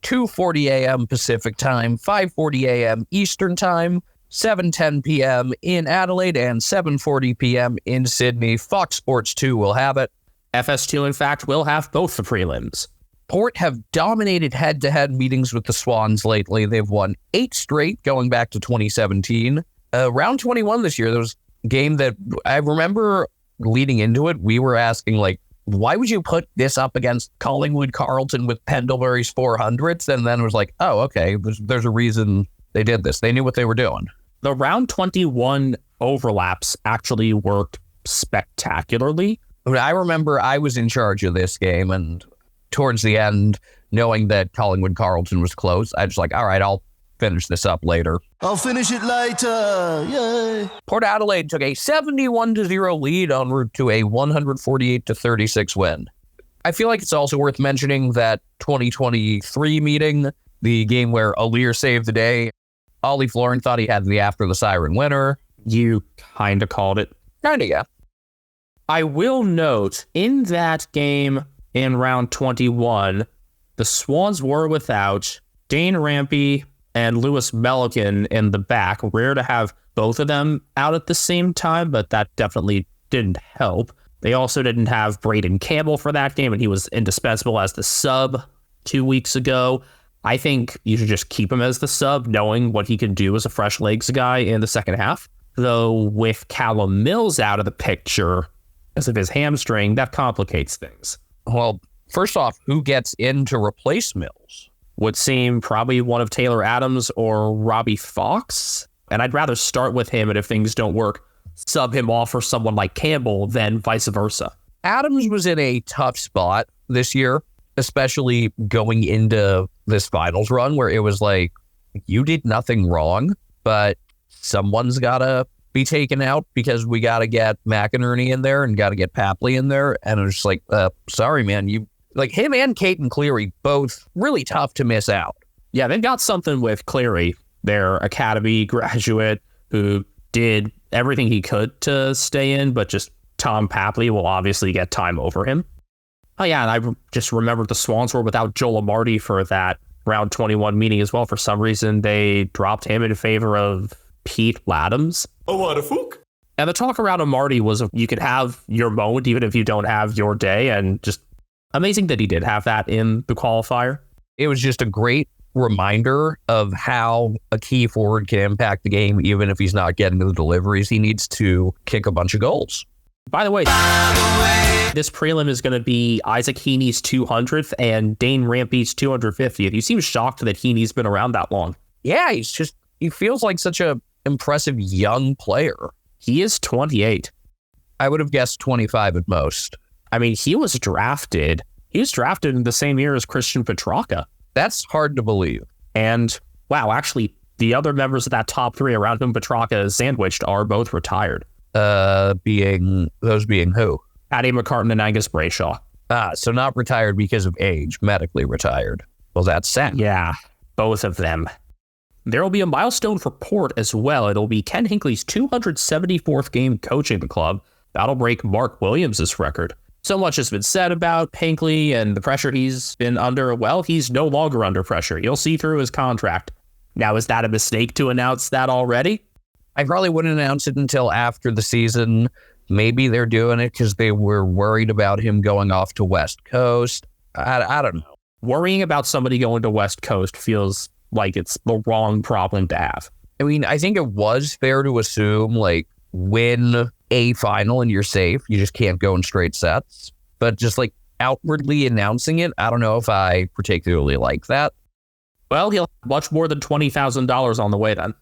2:40 a.m. Pacific time, 5:40 a.m. Eastern time, 7:10 p.m. in Adelaide and 7:40 p.m. in Sydney. Fox Sports 2 will have it. FS2, in fact, will have both the prelims. Port have dominated head-to-head meetings with the Swans lately. They've won 8 straight going back to 2017. Round 21 this year, there was a game that I remember leading into it. We were asking, like, why would you put this up against Collingwood Carlton with Pendlebury's 400s? And then it was like, oh, okay, there's a reason they did this. They knew what they were doing. The round 21 overlaps actually worked spectacularly. I mean, I remember I was in charge of this game, and towards the end, knowing that Collingwood Carlton was close, I was like, all right, I'll finish this up later. I'll finish it later. Yay. Port Adelaide took a 71-0 lead en route to a 148-36 win. I feel like it's also worth mentioning that 2023 meeting, the game where Alir saved the day. Ollie Florin thought he had the after the siren winner. You kind of called it. Kinda, yeah. I will note, in that game in round 21, the Swans were without Dane Rampy and Lewis Melican in the back. Rare to have both of them out at the same time, but that definitely didn't help. They also didn't have Braden Campbell for that game, and he was indispensable as the sub 2 weeks ago. I think you should just keep him as the sub, knowing what he can do as a fresh legs guy in the second half. Though with Callum Mills out of the picture because of his hamstring, that complicates things. Well, first off, who gets in to replace Mills? Would seem probably one of Taylor Adams or Robbie Fox. And I'd rather start with him, and if things don't work, sub him off for someone like Campbell than vice versa. Adams was in a tough spot this year, especially going into this finals run where it was like, you did nothing wrong, but someone's got to be taken out because we got to get McInerney in there and got to get Papley in there. And it was just like, sorry, man, you like him and Caden Cleary, both really tough to miss out. Yeah, they've got something with Cleary, their academy graduate who did everything he could to stay in, but just Tom Papley will obviously get time over him. Oh, yeah, and I just remembered the Swans were without Joel Amarty for that round 21 meeting as well. For some reason, they dropped him in favor of Pete Laddams. Oh, what a fook. And the talk around Amarty was you could have your moment even if you don't have your day, and just amazing that he did have that in the qualifier. It was just a great reminder of how a key forward can impact the game, even if he's not getting the deliveries he needs to kick a bunch of goals. By the way, this prelim is going to be Isaac Heaney's 200th and Dane Rampy's 250th. You seem shocked that Heaney's been around that long. Yeah, he feels like such a impressive young player. He is 28. I would have guessed 25 at most. I mean, he was drafted in the same year as Christian Petrarca. That's hard to believe. And, wow, actually, the other members of that top three around whom Petrarca is sandwiched are both retired. Being who? Paddy McCartan and Angus Brayshaw. So not retired because of age, medically retired. Well, that's sad. Yeah, both of them. There will be a milestone for Port as well. It'll be Ken Hinckley's 274th game coaching the club. That'll break Mark Williams' record. So much has been said about Hinckley and the pressure he's been under. Well, he's no longer under pressure. You'll see through his contract. Now, is that a mistake to announce that already? I probably wouldn't announce it until after the season. Maybe they're doing it because they were worried about him going off to West Coast. I don't know. Worrying about somebody going to West Coast feels like it's the wrong problem to have. I mean, I think it was fair to assume, like, win a final and you're safe. You just can't go in straight sets. But just, like, outwardly announcing it, I don't know if I particularly like that. Well, he'll have much more than $20,000 on the way then.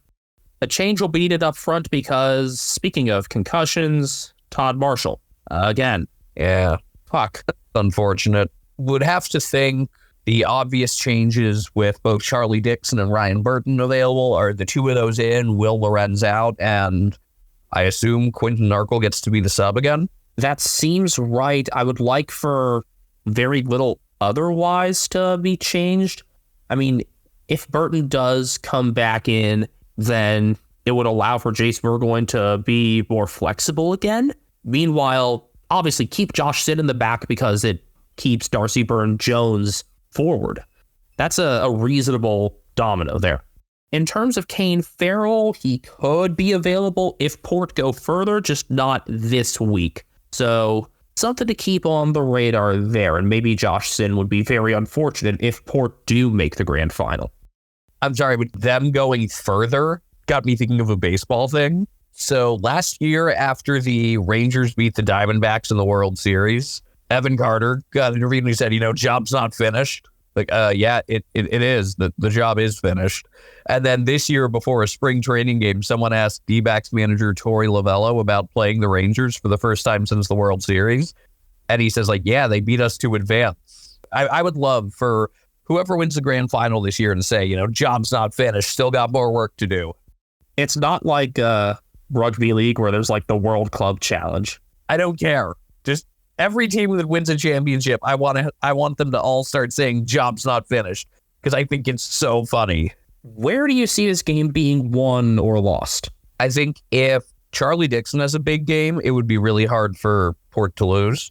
A change will be needed up front because, speaking of concussions, Todd Marshall. Again. Yeah. Fuck. Unfortunate. Would have to think the obvious changes with both Charlie Dixon and Ryan Burton available are the two of those in, Will Lorenz out, and I assume Quinton Narkle gets to be the sub again. That seems right. I would like for very little otherwise to be changed. I mean, if Burton does come back in, then it would allow for Jace Burgoyne to be more flexible again. Meanwhile, obviously keep Josh Sid in the back because it keeps Darcy Byrne-Jones forward. That's a reasonable domino there. In terms of Kane Farrell, he could be available if Port go further, just not this week. So something to keep on the radar there. And maybe Josh Sin would be very unfortunate if Port do make the grand final. I'm sorry, but them going further got me thinking of a baseball thing. So last year, after the Rangers beat the Diamondbacks in the World Series, Evan Carter got interviewed and he said, job's not finished. Like, yeah, it is. The job is finished. And then this year, before a spring training game, someone asked D-backs manager Torey Lovello about playing the Rangers for the first time since the World Series. And he says, yeah, they beat us to advance. I would love for whoever wins the grand final this year to say, job's not finished, still got more work to do. It's not like rugby league where there's like the World Club Challenge. I don't care. Just every team that wins a championship, I want them to all start saying job's not finished because I think it's so funny. Where do you see this game being won or lost? I think if Charlie Dixon has a big game, it would be really hard for Port to lose.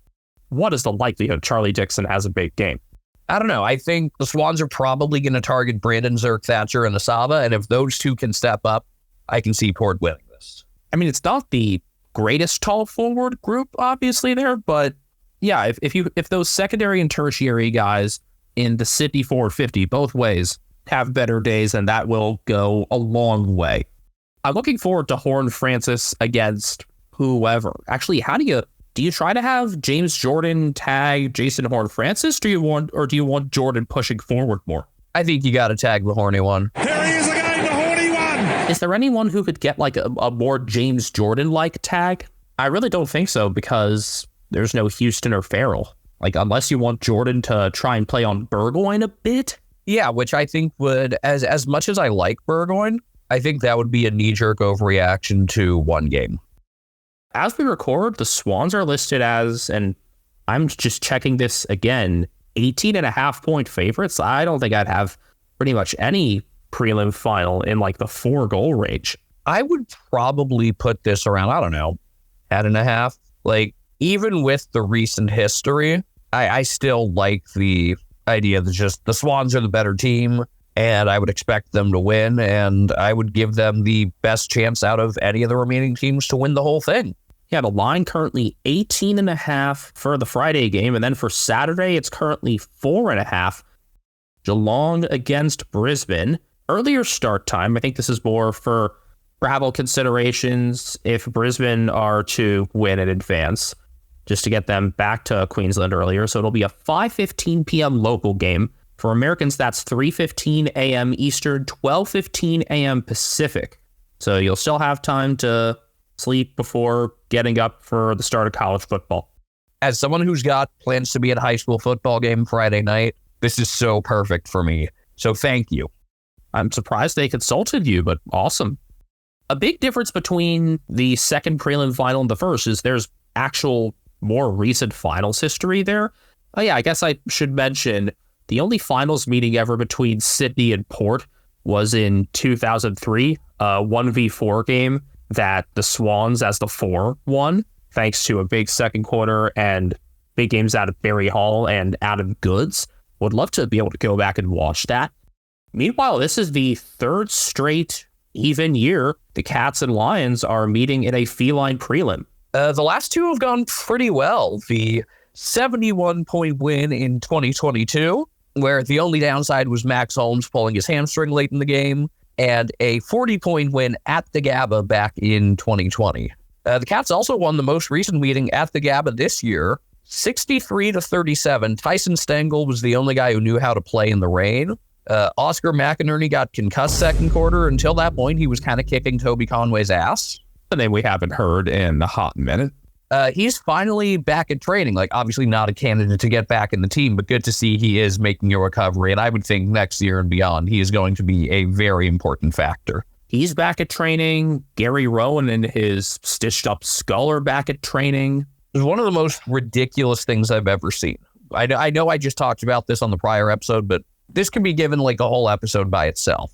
What is the likelihood Charlie Dixon has a big game? I don't know. I think the Swans are probably going to target Brandon Zerk, Thatcher, and Asava, and if those two can step up, I can see Port winning this. I mean, it's not the greatest tall forward group, obviously, there, but yeah, if those secondary and tertiary guys in the Sydney 450 both ways have better days, then that will go a long way. I'm looking forward to Horn Francis against whoever. Actually, do you try to have James Jordan tag Jason Horn Francis? Do you want Jordan pushing forward more? I think you got to tag the horny one. Here he is again, the horny one. Is there anyone who could get like a more James Jordan-like tag? I really don't think so because there's no Houston or Farrell. Like, unless you want Jordan to try and play on Burgoyne a bit. Yeah, which I think would, as much as I like Burgoyne, I think that would be a knee-jerk overreaction to one game. As we record, the Swans are listed as, and I'm just checking this again, 18.5-point favorites. I don't think I'd have pretty much any prelim final in like the 4-goal range. I would probably put this around, I don't know, 10.5. Like, even with the recent history, I still like the idea that just the Swans are the better team, and I would expect them to win, and I would give them the best chance out of any of the remaining teams to win the whole thing. Yeah, the line currently 18.5 for the Friday game, and then for Saturday, it's currently 4.5. Geelong against Brisbane. Earlier start time. I think this is more for travel considerations if Brisbane are to win in advance, just to get them back to Queensland earlier. So it'll be a 5:15 p.m. local game. For Americans, that's 3:15 a.m. Eastern, 12:15 a.m. Pacific. So you'll still have time to sleep before getting up for the start of college football. As someone who's got plans to be at a high school football game Friday night, this is so perfect for me. So thank you. I'm surprised they consulted you, but awesome. A big difference between the second prelim final and the first is there's actual more recent finals history there. Oh yeah, I guess I should mention the only finals meeting ever between Sydney and Port was in 2003, a 1v4 game that the Swans as the 4 won, thanks to a big second quarter and big games out of Barry Hall and Adam Goods. Would love to be able to go back and watch that. Meanwhile, this is the third straight even year the Cats and Lions are meeting in a feline prelim. The last two have gone pretty well. The 71-point win in 2022, where the only downside was Max Holmes pulling his hamstring late in the game, and a 40-point win at the Gabba back in 2020. The Cats also won the most recent meeting at the Gabba this year, 63-37. Tyson Stengel was the only guy who knew how to play in the rain. Oscar McInerney got concussed second quarter. Until that point, he was kind of kicking Toby Conway's ass. A name we haven't heard in a hot minute. He's finally back at training. Like, obviously not a candidate to get back in the team, but good to see he is making a recovery. And I would think next year and beyond, he is going to be a very important factor. He's back at training. Gary Rowan and his stitched up skull are back at training. It's one of the most ridiculous things I've ever seen. I know I just talked about this on the prior episode, but this could be given like a whole episode by itself.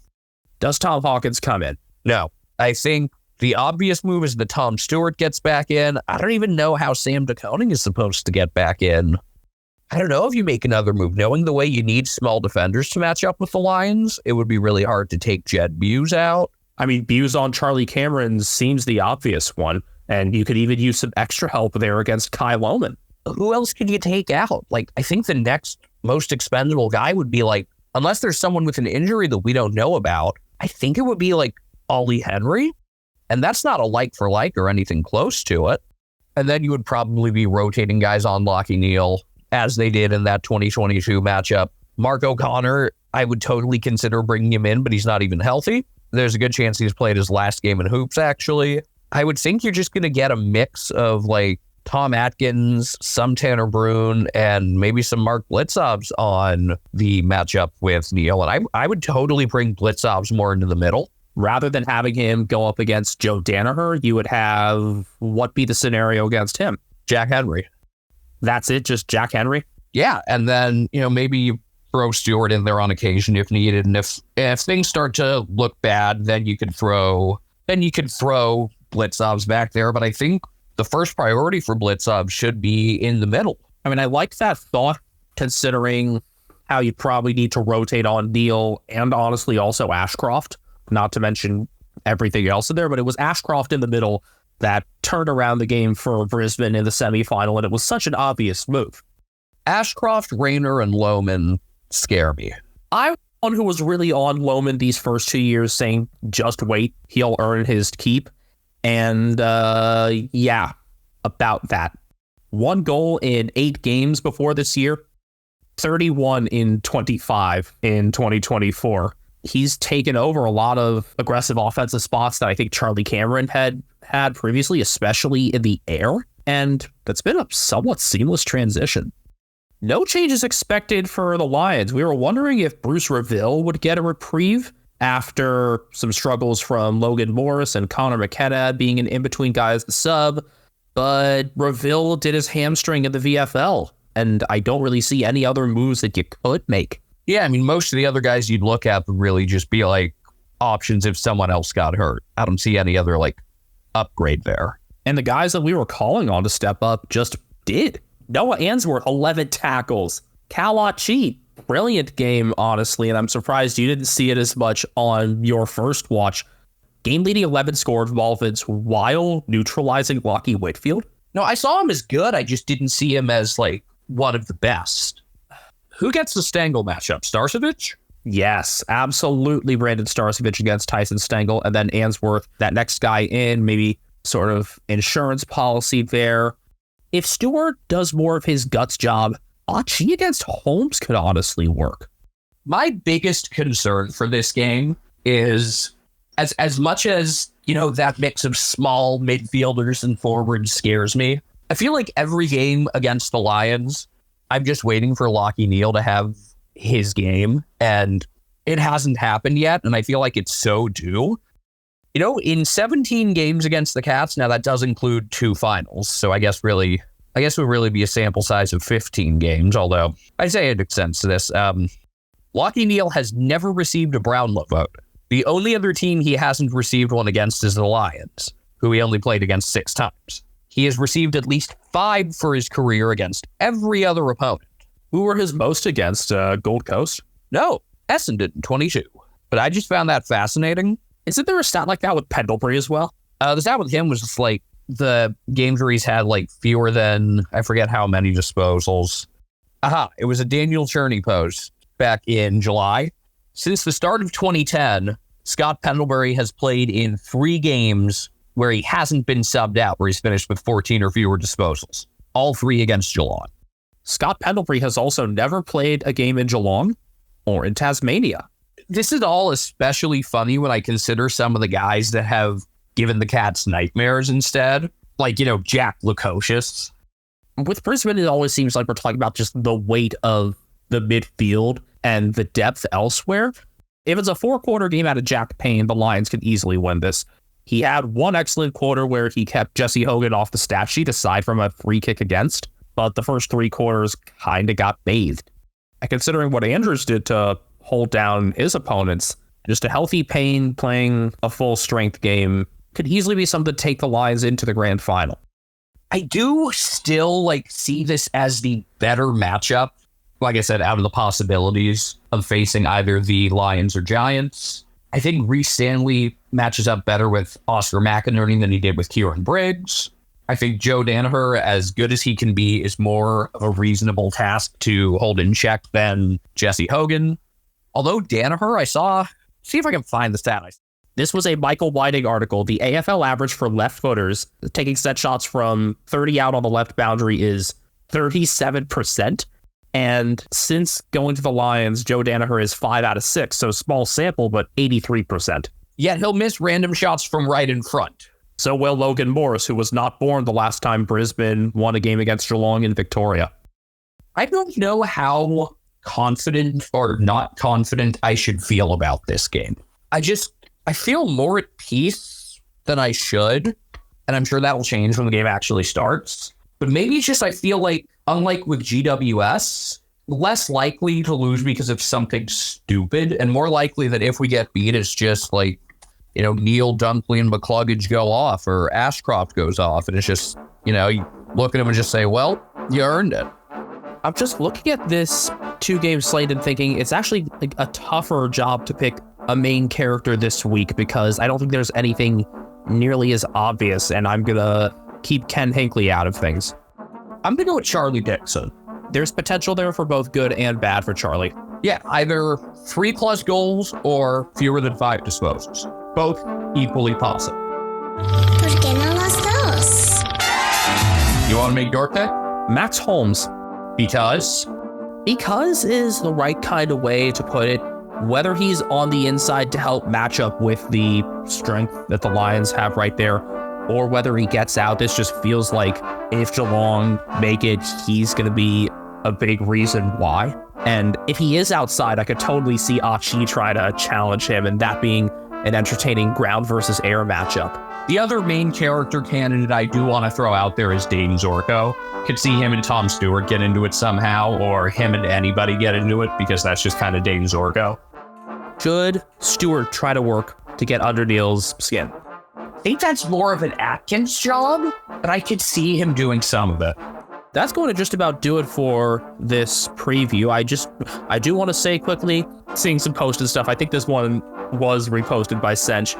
Does Tom Hawkins come in? No. I think the obvious move is that Tom Stewart gets back in. I don't even know how Sam DeConing is supposed to get back in. I don't know if you make another move. Knowing the way you need small defenders to match up with the Lions, it would be really hard to take Jed Buse out. I mean, Buse on Charlie Cameron seems the obvious one, and you could even use some extra help there against Kai Lohman. Who else could you take out? Like, I think the next most expendable guy would be like, unless there's someone with an injury that we don't know about, I think it would be like Ollie Henry. And that's not a like for like or anything close to it. And then you would probably be rotating guys on Lachie Neal as they did in that 2022 matchup. Mark O'Connor, I would totally consider bringing him in, but he's not even healthy. There's a good chance he's played his last game in hoops, actually. I would think you're just going to get a mix of like Tom Atkins, some Tanner Bruin, and maybe some Mark Blitzovs on the matchup with Neal. And I would totally bring Blitzovs more into the middle. Rather than having him go up against Joe Danaher, you would have what be the scenario against him? Jack Henry. That's it, just Jack Henry? Yeah, and then, maybe you throw Stewart in there on occasion if needed. And if things start to look bad, then you could throw Blitzovs back there. But I think the first priority for Blitzovs should be in the middle. I mean, I like that thought, considering how you probably need to rotate on Neal and honestly also Ashcroft, not to mention everything else in there, but it was Ashcroft in the middle that turned around the game for Brisbane in the semifinal, and it was such an obvious move. Ashcroft, Rayner, and Lohman scare me. I'm one who was really on Lohman these first 2 years, saying, just wait, he'll earn his keep. And yeah, about that. 1 goal in 8 games before this year, 31 in 25 in 2024. He's taken over a lot of aggressive offensive spots that I think Charlie Cameron had previously, especially in the air. And that's been a somewhat seamless transition. No changes expected for the Lions. We were wondering if Bruce Reville would get a reprieve after some struggles from Logan Morris and Connor McKenna being an in-between guy as the sub. But Reville did his hamstring in the VFL, and I don't really see any other moves that you could make. Yeah, I mean, most of the other guys you'd look at would really just be like options if someone else got hurt. I don't see any other like upgrade there. And the guys that we were calling on to step up just did. Noah Answorth, 11 tackles. Cal Achi, brilliant game, honestly, and I'm surprised you didn't see it as much on your first watch. Game-leading 11 score involvements while neutralizing Lockie Whitfield. No, I saw him as good. I just didn't see him as like one of the best. Who gets the Stengel matchup? Starcevic? Yes, absolutely. Brandon Starcevic against Tyson Stengel, and then Answorth, that next guy in, maybe sort of insurance policy there. If Stewart does more of his guts job, Achi against Holmes could honestly work. My biggest concern for this game is as much as, that mix of small midfielders and forwards scares me, I feel like every game against the Lions, I'm just waiting for Lachie Neal to have his game, and it hasn't happened yet, and I feel like it's so due. In 17 games against the Cats, now that does include 2 finals, so I guess it would really be a sample size of 15 games, although Isaiah makes sense to this. Lachie Neal has never received a Brownlow vote. The only other team he hasn't received one against is the Lions, who he only played against 6 times. He has received at least 5 for his career against every other opponent. Who were his most against? Gold Coast? No, Essendon, 22. But I just found that fascinating. Isn't there a stat like that with Pendlebury as well? The stat with him was just like the games where he's had like fewer than, I forget how many disposals. It was a Daniel Cherney post back in July. Since the start of 2010, Scott Pendlebury has played in 3 games where he hasn't been subbed out, where he's finished with 14 or fewer disposals. All 3 against Geelong. Scott Pendlebury has also never played a game in Geelong or in Tasmania. This is all especially funny when I consider some of the guys that have given the Cats nightmares instead. Like, Jack Lukosius. With Brisbane, it always seems like we're talking about just the weight of the midfield and the depth elsewhere. If it's a 4-quarter game out of Jack Payne, the Lions can easily win this. He had 1 excellent quarter where he kept Jesse Hogan off the stat sheet aside from a free kick against, but the first 3 quarters kind of got bathed. And considering what Andrews did to hold down his opponents, just a healthy Payne playing a full strength game could easily be something to take the Lions into the grand final. I do still see this as the better matchup. Like I said, out of the possibilities of facing either the Lions or Giants. I think Reece Stanley matches up better with Oscar McInerney than he did with Kieran Briggs. I think Joe Danaher, as good as he can be, is more of a reasonable task to hold in check than Jesse Hogan. Although Danaher, see if I can find the stat. This was a Michael Whiting article. The AFL average for left footers taking set shots from 30 out on the left boundary is 37%. And since going to the Lions, Joe Danaher is 5 out of 6. So small sample, but 83%. Yet he'll miss random shots from right in front. So will Logan Morris, who was not born the last time Brisbane won a game against Geelong in Victoria. I don't know how confident or not confident I should feel about this game. I feel more at peace than I should. And I'm sure that will change when the game actually starts. But maybe it's just I feel like, unlike with GWS, less likely to lose because of something stupid and more likely that if we get beat, it's just Neil, Dunkley, and McCluggage go off or Ashcroft goes off. And it's just, you look at him and just say, well, you earned it. I'm just looking at this 2-game slate and thinking it's actually a tougher job to pick a main character this week because I don't think there's anything nearly as obvious, and I'm going to keep Ken Hinckley out of things. I'm going to go with Charlie Dixon. There's potential there for both good and bad for Charlie. Yeah, either 3+ goals or fewer than 5 disposals. Both equally possible. ¿Por qué no las dos? You want to make your pick? Max Holmes. Because is the right kind of way to put it. Whether he's on the inside to help match up with the strength that the Lions have right there, or whether he gets out, this just feels like if Geelong make it, he's going to be a big reason why. And if he is outside, I could totally see Achi try to challenge him, and that being an entertaining ground versus air matchup. The other main character candidate I do want to throw out there is Dayton Zorko. Could see him and Tom Stewart get into it somehow, or him and anybody get into it, because that's just kind of Dayton Zorko. Should Stewart try to work to get under Neil's skin? I think that's more of an Atkins job, but I could see him doing some of it. That's going to just about do it for this preview. I do want to say quickly, seeing some posted stuff, I think this one was reposted by Sench.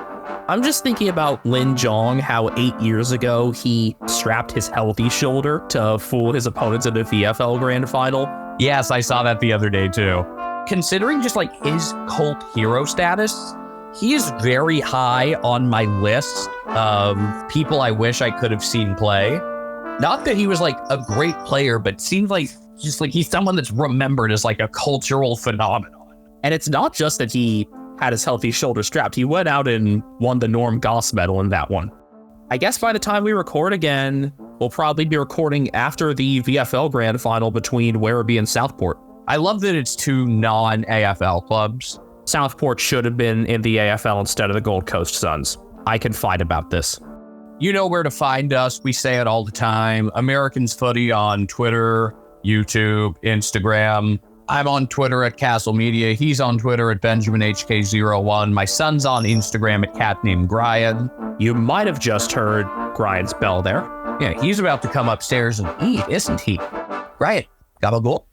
I'm just thinking about Lin Jong, how 8 years ago he strapped his healthy shoulder to fool his opponents in the VFL Grand Final. Yes, I saw that the other day too. Considering just his cult hero status, he is very high on my list of people I wish I could have seen play. Not that he was a great player, but seems like he's someone that's remembered as a cultural phenomenon. And it's not just that he had his healthy shoulder strapped. He went out and won the Norm Goss medal in that one. I guess by the time we record again, we'll probably be recording after the VFL Grand Final between Werribee and Southport. I love that it's 2 non-AFL clubs. Southport should have been in the AFL instead of the Gold Coast Suns. I can fight about this. You know where to find us. We say it all the time. Americans Footy on Twitter, YouTube, Instagram. I'm on Twitter at Castle Media. He's on Twitter at BenjaminHK01. My son's on Instagram at cat named Brian. You might have just heard Brian's bell there. Yeah, he's about to come upstairs and eat, isn't he? Brian, gotta go.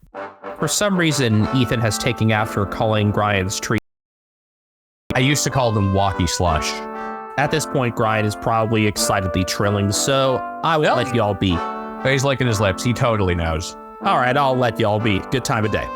For some reason, Ethan has taken after calling Brian's treat. I used to call them walkie slush. At this point, Brian is probably excitedly trilling, so I will let y'all be. He's licking his lips. He totally knows. All right, I'll let y'all be. Good time of day.